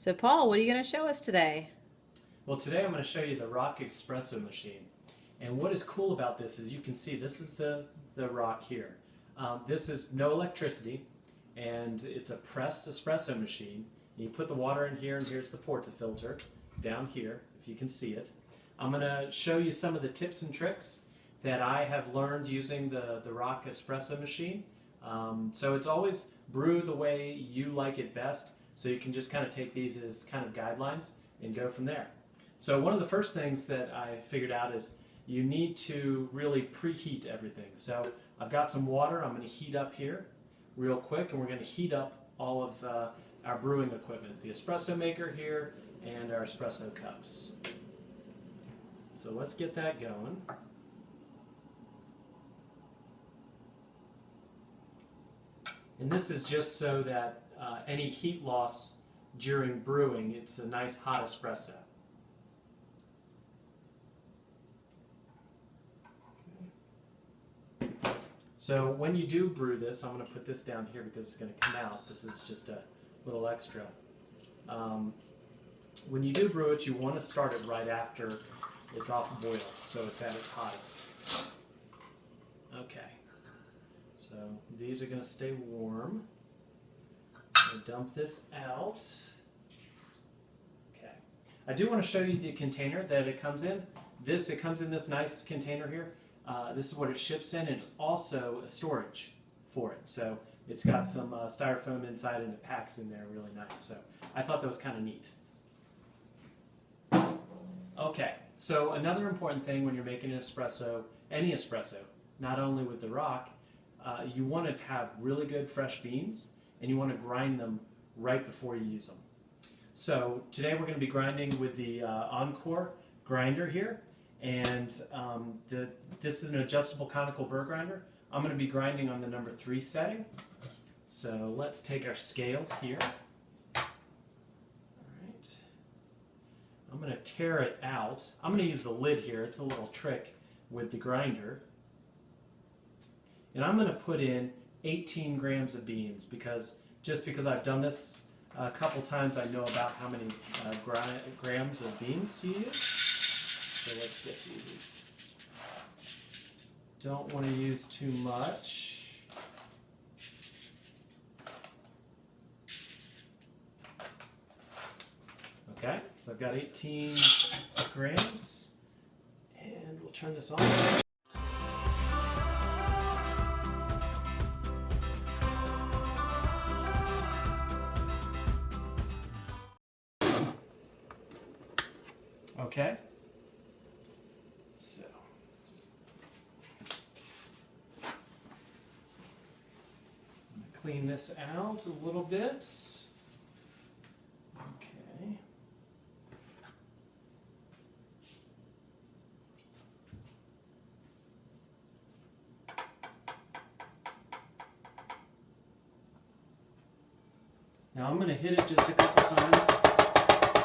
So Paul, what are you going to show us today? Well, today I'm going to show you the ROK Espresso machine. And what is cool about this is you can see this is the ROK here. This is no electricity, and it's a press espresso machine. And you put the water in here, and here's the portafilter down here, if you can see it. I'm going to show you some of the tips and tricks that I have learned using the ROK Espresso machine. So it's always brew the way you like it best, so you can just kind of take these as kind of guidelines and go from there. So one of the first things that I figured out is you need to really preheat everything. So I've got some water I'm going to heat up here real quick, and we're going to heat up all of our brewing equipment, the espresso maker here and our espresso cups. So let's get that going. And this is just so that any heat loss during brewing, it's a nice hot espresso. So when you do brew this, I'm going to put this down here because it's going to come out. This is just a little extra. When you do brew it, you want to start it right after it's off boil, so it's at its hottest. Okay. So these are going to stay warm. I'm going to dump this out. Okay. I do want to show you the container that it comes in. It comes in this nice container here. This is what it ships in, and it's also a storage for it. So it's got some styrofoam inside, and it packs in there really nice. So I thought that was kind of neat. Okay, so another important thing when you're making an espresso, any espresso, not only with the ROK, you want to have really good fresh beans, and you want to grind them right before you use them. So today we're going to be grinding with the Encore grinder here, and this is an adjustable conical burr grinder. I'm going to be grinding on the number 3 setting. So let's take our scale here. All right. I'm going to tear it out. I'm going to use the lid here. It's a little trick with the grinder. And I'm going to put in 18 grams of beans because I've done this a couple times, I know about how many grams of beans you use. So let's get these. Don't want to use too much. Okay, so I've got 18 grams, and we'll turn this on. Okay, so just clean this out a little bit. Okay. Now I'm going to hit it just a couple times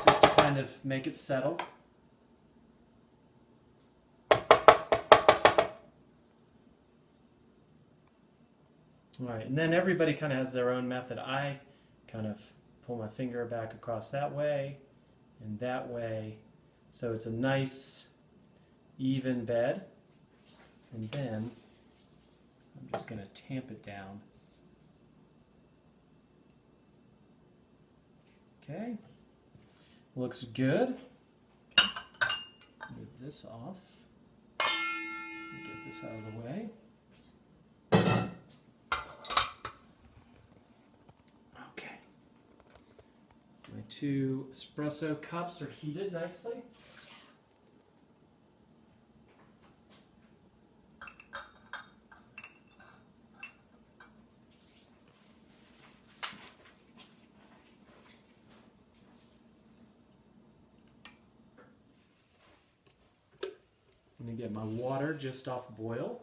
just to kind of make it settle. All right, and then everybody kind of has their own method. I kind of pull my finger back across that way and that way, so it's a nice even bed. And then I'm just going to tamp it down. Okay, looks good. Okay. Move this off. Get this out of the way. My 2 espresso cups are heated nicely. I'm going to get my water just off boil.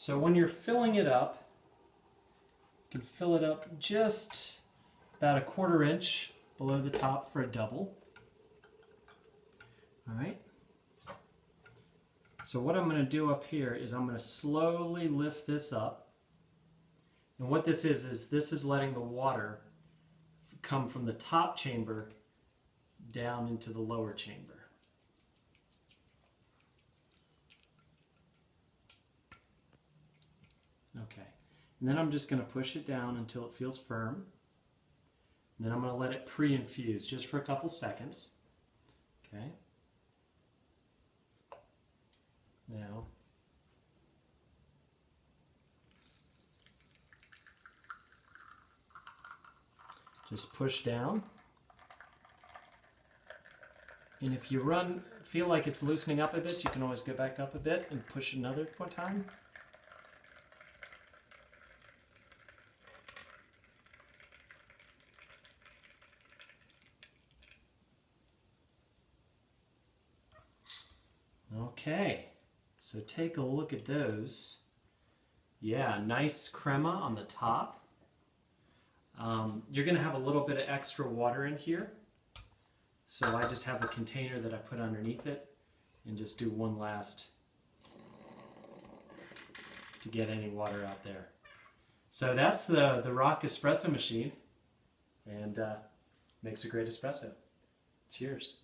So when you're filling it up, you can fill it up just about a 1/4 inch below the top for a double. All right. So what I'm going to do up here is I'm going to slowly lift this up. And what this is this is letting the water come from the top chamber down into the lower chamber. Okay. And then I'm just going to push it down until it feels firm. And then I'm going to let it pre-infuse just for a couple seconds. Okay. Now, just push down. And if you feel like it's loosening up a bit, you can always go back up a bit and push another time. Okay, so take a look at those. Yeah, nice crema on the top. You're going to have a little bit of extra water in here. So I just have a container that I put underneath it and just do one last to get any water out there. So that's the ROK Espresso machine, and makes a great espresso. Cheers.